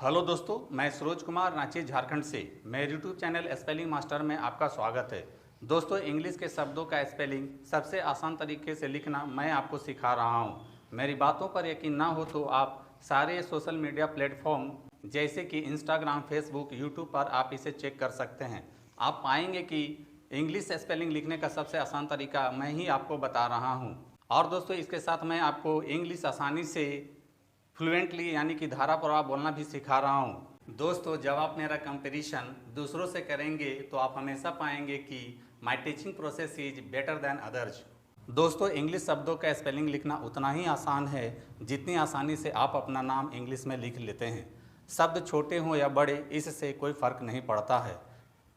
Hello दोस्तों, मैं सरोज कुमार रांची झारखंड से मेरे यूट्यूब चैनल स्पेलिंग मास्टर में आपका स्वागत है। दोस्तों, इंग्लिश के शब्दों का स्पेलिंग सबसे आसान तरीके से लिखना मैं आपको सिखा रहा हूं। मेरी बातों पर यकीन ना हो तो आप सारे सोशल मीडिया प्लेटफॉर्म जैसे कि इंस्टाग्राम, फेसबुक, यूट्यूब पर आप इसे चेक कर सकते हैं। आप पाएंगे कि इंग्लिश स्पेलिंग लिखने का सबसे आसान तरीका मैं ही आपको बता रहा हूँ। और दोस्तों, इसके साथ मैं आपको इंग्लिश आसानी से फ्लुएंटली यानी कि धारा प्रवाह बोलना भी सिखा रहा हूँ। दोस्तों, जब आप मेरा कंपैरिजन दूसरों से करेंगे तो आप हमेशा पाएंगे कि my teaching process is better than others. दोस्तों, इंग्लिश शब्दों का स्पेलिंग लिखना उतना ही आसान है जितनी आसानी से आप अपना नाम इंग्लिश में लिख लेते हैं। शब्द छोटे हों या बड़े, इससे कोई फ़र्क नहीं पड़ता है।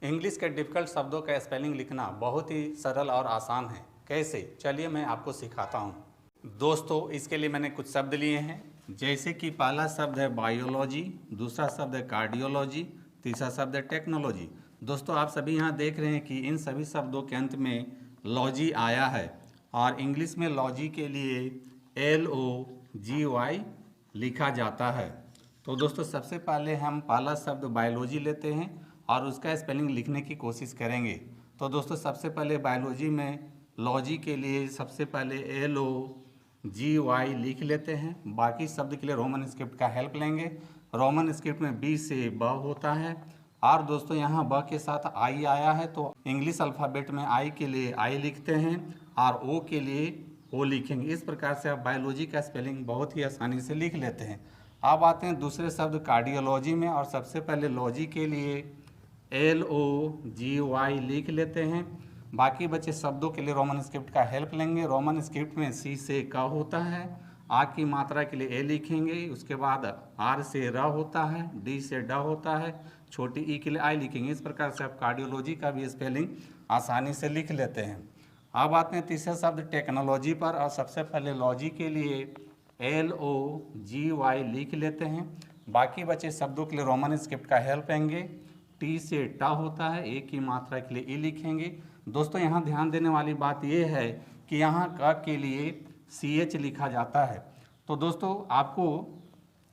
इंग्लिश के डिफ़िकल्ट शब्दों का स्पेलिंग लिखना बहुत ही सरल और आसान है। कैसे? चलिए मैं आपको सिखाता हूँ। दोस्तों, इसके लिए मैंने कुछ शब्द लिए हैं, जैसे कि पहला शब्द है बायोलॉजी, दूसरा शब्द है कार्डियोलॉजी, तीसरा शब्द है टेक्नोलॉजी। दोस्तों, आप सभी यहाँ देख रहे हैं कि इन सभी शब्दों के अंत में लॉजी आया है और इंग्लिश में लॉजी के लिए LOGY लिखा जाता है। तो दोस्तों, सबसे पहले हम पहला शब्द बायोलॉजी लेते हैं और उसका स्पेलिंग लिखने की कोशिश करेंगे। तो दोस्तों, सबसे पहले बायोलॉजी में लॉजी के लिए सबसे पहले LOGY लिख लेते हैं। बाकी शब्द के लिए रोमन स्क्रिप्ट का हेल्प लेंगे। रोमन स्क्रिप्ट में B से ब होता है और दोस्तों यहाँ ब के साथ I आया है, तो इंग्लिश अल्फ़ाबेट में I के लिए I लिखते हैं और O के लिए O लिखेंगे। इस प्रकार से आप बायोलॉजी का स्पेलिंग बहुत ही आसानी से लिख लेते हैं। अब आते हैं दूसरे शब्द कार्डियोलॉजी में और सबसे पहले लॉजी के लिए LOGY लिख लेते हैं। बाकी बचे शब्दों के लिए रोमन स्क्रिप्ट का हेल्प लेंगे। रोमन स्क्रिप्ट में C से क होता है, आ की मात्रा के लिए ए लिखेंगे, उसके बाद R से र होता है, D से ड होता है, छोटी ई के लिए आई लिखेंगे। इस प्रकार से आप कार्डियोलॉजी का भी स्पेलिंग आसानी से लिख लेते हैं। अब आते हैं तीसरे शब्द टेक्नोलॉजी पर और सबसे पहले लॉजी के लिए LOGY लिख लेते हैं। बाकी बचे शब्दों के लिए रोमन स्क्रिप्ट का हेल्प लेंगे। T से ट होता है, ए की मात्रा के लिए ई लिखेंगे। दोस्तों, यहाँ ध्यान देने वाली बात यह है कि यहाँ क के लिए CH लिखा जाता है। तो दोस्तों, आपको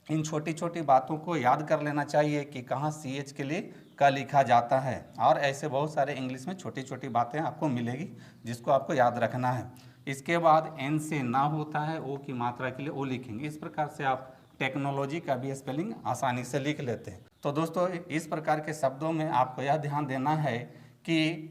इन छोटी छोटी बातों को याद कर लेना चाहिए कि कहाँ CH के लिए क लिखा जाता है, और ऐसे बहुत सारे इंग्लिश में छोटी छोटी बातें आपको मिलेगी जिसको आपको याद रखना है। इसके बाद N से ना होता है, O की मात्रा के लिए O लिखेंगे। इस प्रकार से आप टेक्नोलॉजी का भी स्पेलिंग आसानी से लिख लेते हैं। तो दोस्तों, इस प्रकार के शब्दों में आपको यह ध्यान देना है कि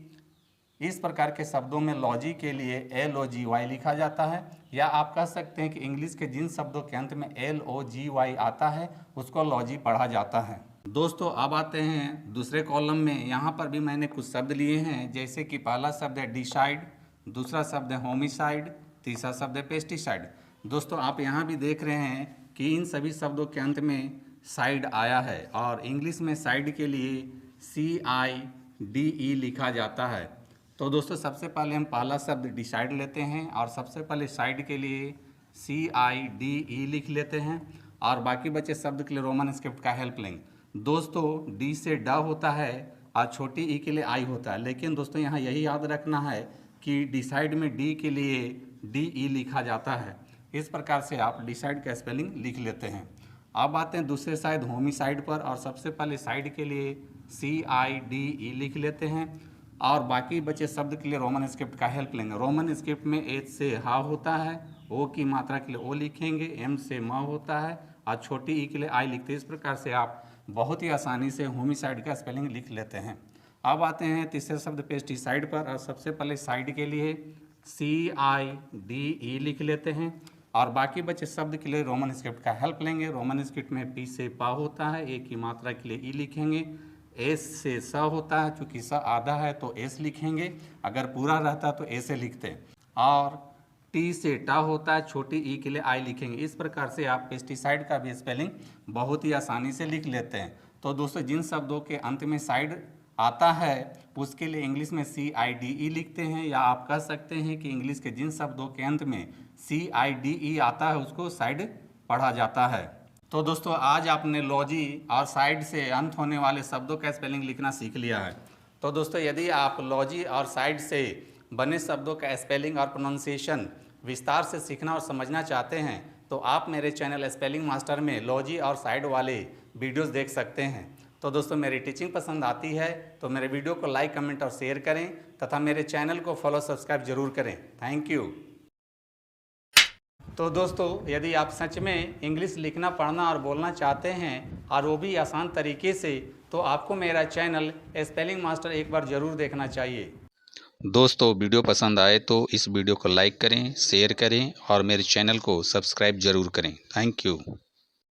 इस प्रकार के शब्दों में लॉजी के लिए LOGY लिखा जाता है, या आप कह सकते हैं कि इंग्लिश के जिन शब्दों के अंत में LOGY आता है उसको लॉजी पढ़ा जाता है। दोस्तों, अब आते हैं दूसरे कॉलम में। यहाँ पर भी मैंने कुछ शब्द लिए हैं, जैसे कि पहला शब्द है डिसाइड, दूसरा शब्द है होमिसाइड, तीसरा शब्द है पेस्टिसाइड। दोस्तों, आप यहाँ भी देख रहे हैं कि इन सभी शब्दों के अंत में साइड आया है और इंग्लिश में साइड के लिए CIDE लिखा जाता है। तो दोस्तों, सबसे पहले हम पहला शब्द डिसाइड लेते हैं और सबसे पहले साइड के लिए CIDE लिख लेते हैं और बाकी बचे शब्द के लिए रोमन स्क्रिप्ट का हेल्प लेंगे। दोस्तों, D से ड होता है और छोटी ई के लिए आई होता है, लेकिन दोस्तों यहाँ यही याद रखना है कि डिसाइड में D के लिए DE लिखा जाता है। इस प्रकार से आप डिसाइड का स्पेलिंग लिख लेते हैं। अब आते हैं दूसरे साइड होमिसाइड पर और सबसे पहले साइड के लिए CIDE लिख लेते हैं और बाकी बचे शब्द के लिए रोमन स्क्रिप्ट का हेल्प लेंगे। रोमन स्क्रिप्ट में H से हा होता है, O की मात्रा के लिए O लिखेंगे, M से म होता है और छोटी ई के लिए आई लिखते हैं। इस प्रकार से आप बहुत ही आसानी से होमिसाइड का स्पेलिंग लिख लेते हैं। अब आते हैं तीसरे शब्द पेस्टिसाइड पर और सबसे पहले साइड के लिए CIDE लिख लेते हैं और बाकी बचे शब्द के लिए रोमन स्क्रिप्ट का हेल्प लेंगे। रोमन स्क्रिप्ट में P से पा होता है, ए की मात्रा के लिए ई लिखेंगे, S से स होता है, चूँकि स आधा है तो S लिखेंगे, अगर पूरा रहता तो A से लिखते हैं, और T से ट होता है, छोटी ई के लिए आई लिखेंगे। इस प्रकार से आप पेस्टिसाइड का भी स्पेलिंग बहुत ही आसानी से लिख लेते हैं। तो दोस्तों, जिन शब्दों के अंत में साइड आता है उसके लिए इंग्लिश में CIDE लिखते हैं, या आप कह सकते हैं कि इंग्लिश के जिन शब्दों के अंत में CIDE आता है उसको साइड पढ़ा जाता है। तो दोस्तों, आज आपने लॉजी और साइड से अंत होने वाले शब्दों का स्पेलिंग लिखना सीख लिया है। तो दोस्तों, यदि आप लॉजी और साइड से बने शब्दों का स्पेलिंग और प्रोनाउंसिएशन विस्तार से सीखना और समझना चाहते हैं तो आप मेरे चैनल स्पेलिंग मास्टर में लॉजी और साइड वाले वीडियोस देख सकते हैं। तो दोस्तों मेरी टीचिंग पसंद आती है तो मेरे वीडियो को लाइक, कमेंट और शेयर करें तथा मेरे चैनल को फॉलो, सब्सक्राइब जरूर करें। Thank you. तो दोस्तों यदि आप सच में इंग्लिश लिखना, पढ़ना और बोलना चाहते हैं और वो भी आसान तरीके से, तो आपको मेरा चैनल स्पेलिंग मास्टर एक बार ज़रूर देखना चाहिए। दोस्तों वीडियो पसंद आए तो इस वीडियो को लाइक करें, शेयर करें और मेरे चैनल को सब्सक्राइब जरूर करें। Thank you.